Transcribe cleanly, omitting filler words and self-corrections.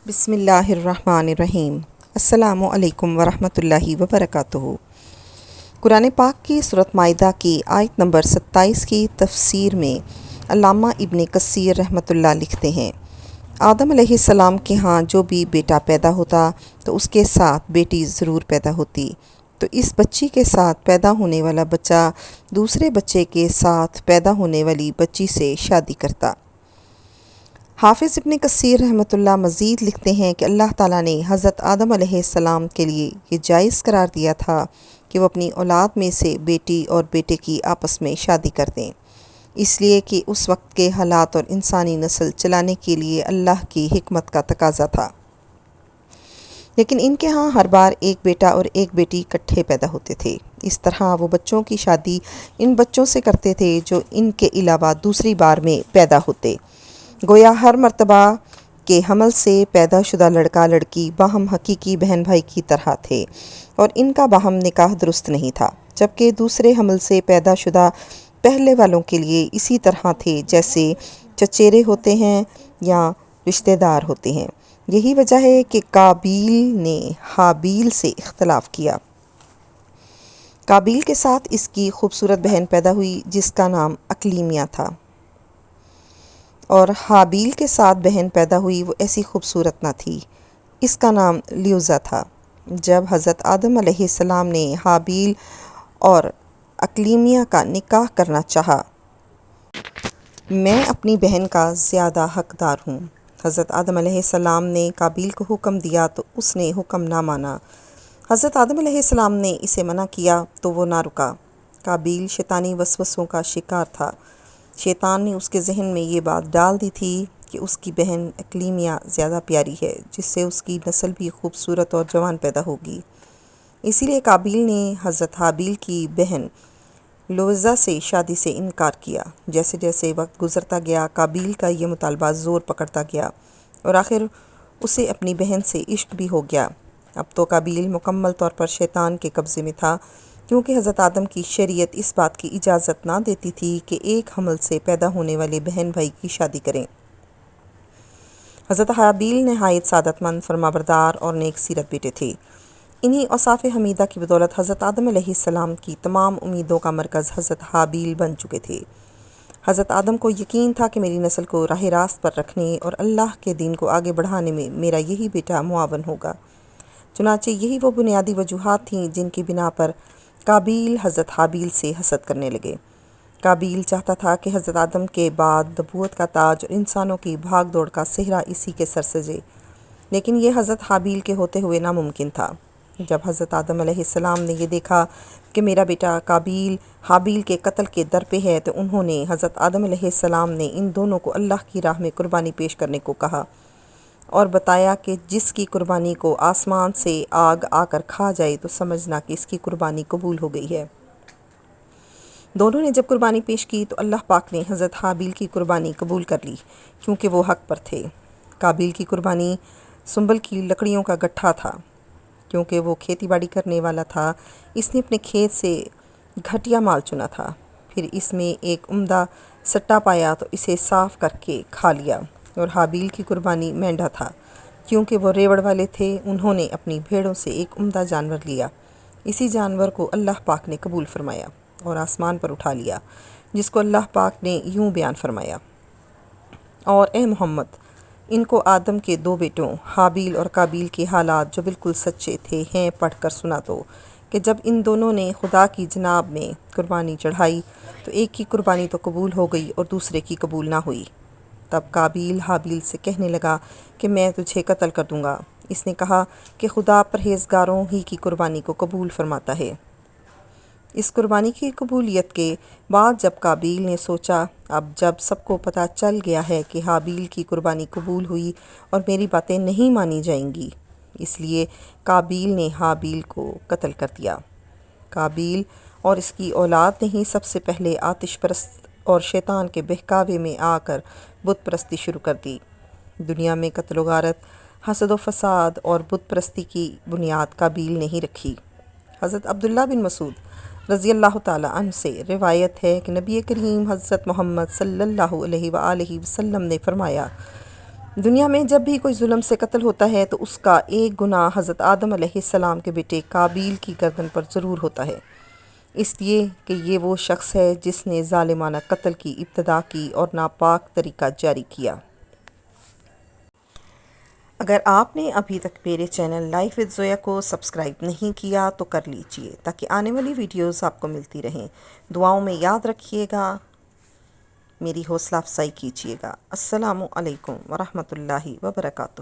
بسم اللہ الرحمن الرحیم۔ السلام علیکم ورحمۃ اللہ وبرکاتہ۔ قرآن پاک کی سورۃ مائدہ کی آیت نمبر 27 کی تفسیر میں علامہ ابن کثیر رحمۃ اللہ لکھتے ہیں، آدم علیہ السلام کے ہاں جو بھی بیٹا پیدا ہوتا تو اس کے ساتھ بیٹی ضرور پیدا ہوتی، تو اس بچی کے ساتھ پیدا ہونے والا بچہ دوسرے بچے کے ساتھ پیدا ہونے والی بچی سے شادی کرتا۔ حافظ ابن کثیر رحمۃ اللہ مزید لکھتے ہیں کہ اللہ تعالیٰ نے حضرت آدم علیہ السلام کے لیے یہ جائز قرار دیا تھا کہ وہ اپنی اولاد میں سے بیٹی اور بیٹے کی آپس میں شادی کر دیں، اس لیے کہ اس وقت کے حالات اور انسانی نسل چلانے کے لیے اللہ کی حکمت کا تقاضا تھا۔ لیکن ان کے ہاں ہر بار ایک بیٹا اور ایک بیٹی اکٹھے پیدا ہوتے تھے، اس طرح وہ بچوں کی شادی ان بچوں سے کرتے تھے جو ان کے علاوہ دوسری بار میں پیدا ہوتے، گویا ہر مرتبہ کے حمل سے پیدا شدہ لڑکا لڑکی باہم حقیقی بہن بھائی کی طرح تھے اور ان کا باہم نکاح درست نہیں تھا، جبکہ دوسرے حمل سے پیدا شدہ پہلے والوں کے لیے اسی طرح تھے جیسے چچیرے ہوتے ہیں یا رشتہ دار ہوتے ہیں۔ یہی وجہ ہے کہ قابیل نے حابیل سے اختلاف کیا۔ قابیل کے ساتھ اس کی خوبصورت بہن پیدا ہوئی جس کا نام اکلیمیہ تھا، اور حابیل کے ساتھ بہن پیدا ہوئی، وہ ایسی خوبصورت نہ تھی، اس کا نام لیوزا تھا۔ جب حضرت آدم علیہ السلام نے حابیل اور اکلیمیہ کا نکاح کرنا چاہا، میں اپنی بہن کا زیادہ حقدار ہوں، حضرت آدم علیہ السلام نے قابیل کو حکم دیا تو اس نے حکم نہ مانا۔ حضرت آدم علیہ السلام نے اسے منع کیا تو وہ نہ رکا۔ قابیل شیطانی وسوسوں کا شکار تھا۔ شیطان نے اس کے ذہن میں یہ بات ڈال دی تھی کہ اس کی بہن اکلیمیہ زیادہ پیاری ہے، جس سے اس کی نسل بھی خوبصورت اور جوان پیدا ہوگی۔ اسی لیے قابیل نے حضرت حابیل کی بہن لوزہ سے شادی سے انکار کیا۔ جیسے جیسے وقت گزرتا گیا، قابیل کا یہ مطالبہ زور پکڑتا گیا اور آخر اسے اپنی بہن سے عشق بھی ہو گیا۔ اب تو قابیل مکمل طور پر شیطان کے قبضے میں تھا، کیونکہ حضرت آدم کی شریعت اس بات کی اجازت نہ دیتی تھی کہ ایک حمل سے پیدا ہونے والے بہن بھائی کی شادی کریں۔ حضرت حابیل نہایت سعادت مند، فرمانبردار اور نیک سیرت بیٹے تھے۔ انہی اوصاف حمیدہ کی بدولت حضرت آدم علیہ السلام کی تمام امیدوں کا مرکز حضرت حابیل بن چکے تھے۔ حضرت آدم کو یقین تھا کہ میری نسل کو راہ راست پر رکھنے اور اللہ کے دین کو آگے بڑھانے میں میرا یہی بیٹا معاون ہوگا۔ چنانچہ یہی وہ بنیادی وجوہات تھیں جن کی بنا پر قابیل حضرت حابیل سے حسد کرنے لگے۔ قابیل چاہتا تھا کہ حضرت آدم کے بعد نبوت کا تاج اور انسانوں کی بھاگ دوڑ کا صحرا اسی کے سر سجے، لیکن یہ حضرت حابیل کے ہوتے ہوئے ناممکن تھا۔ جب حضرت آدم علیہ السلام نے یہ دیکھا کہ میرا بیٹا قابیل حابیل کے قتل کے در پہ ہے، تو انہوں نے حضرت آدم علیہ السلام نے ان دونوں کو اللہ کی راہ میں قربانی پیش کرنے کو کہا اور بتایا کہ جس کی قربانی کو آسمان سے آگ آ کر کھا جائے تو سمجھنا کہ اس کی قربانی قبول ہو گئی ہے۔ دونوں نے جب قربانی پیش کی تو اللہ پاک نے حضرت حابیل کی قربانی قبول کر لی، کیونکہ وہ حق پر تھے۔ قابیل کی قربانی سنبل کی لکڑیوں کا گٹھا تھا، کیونکہ وہ کھیتی باڑی کرنے والا تھا۔ اس نے اپنے کھیت سے گھٹیا مال چنا تھا، پھر اس میں ایک عمدہ سٹا پایا تو اسے صاف کر کے کھا لیا۔ اور حابیل کی قربانی مینڈھا تھا، کیونکہ وہ ریوڑ والے تھے۔ انہوں نے اپنی بھیڑوں سے ایک عمدہ جانور لیا، اسی جانور کو اللہ پاک نے قبول فرمایا اور آسمان پر اٹھا لیا، جس کو اللہ پاک نے یوں بیان فرمایا، اور اے محمد ان کو آدم کے دو بیٹوں حابیل اور قابیل کے حالات جو بالکل سچے تھے ہیں پڑھ کر سنا دو کہ جب ان دونوں نے خدا کی جناب میں قربانی چڑھائی تو ایک کی قربانی تو قبول ہو گئی اور دوسرے کی قبول نہ ہوئی۔ تب قابیل حابیل سے کہنے لگا کہ میں تجھے قتل کر دوں گا۔ اس نے کہا کہ خدا پرہیزگاروں ہی کی قربانی کو قبول فرماتا ہے۔ اس قربانی کی قبولیت کے بعد جب قابیل نے سوچا اب جب سب کو پتہ چل گیا ہے کہ حابیل کی قربانی قبول ہوئی اور میری باتیں نہیں مانی جائیں گی، اس لیے قابیل نے حابیل کو قتل کر دیا۔ قابیل اور اس کی اولاد نے ہی سب سے پہلے آتش پرست اور شیطان کے بہکاوے میں آ کر بت پرستی شروع کر دی۔ دنیا میں قتل و غارت، حسد و فساد اور بت پرستی کی بنیاد قابیل نے ہی رکھی۔ حضرت عبداللہ بن مسعود رضی اللہ تعالیٰ عنہ سے روایت ہے کہ نبی کریم حضرت محمد صلی اللہ علیہ وآلہ وسلم نے فرمایا، دنیا میں جب بھی کوئی ظلم سے قتل ہوتا ہے تو اس کا ایک گناہ حضرت آدم علیہ السلام کے بیٹے قابیل کی گردن پر ضرور ہوتا ہے، اس لیے کہ یہ وہ شخص ہے جس نے ظالمانہ قتل کی ابتدا کی اور ناپاک طریقہ جاری کیا۔ اگر آپ نے ابھی تک میرے چینل لائف وتھ زویا کو سبسکرائب نہیں کیا تو کر لیجئے تاکہ آنے والی ویڈیوز آپ کو ملتی رہیں۔ دعاؤں میں یاد رکھیے گا، میری حوصلہ افزائی کیجیے گا۔ السلام علیکم ورحمۃ اللہ وبرکاتہ۔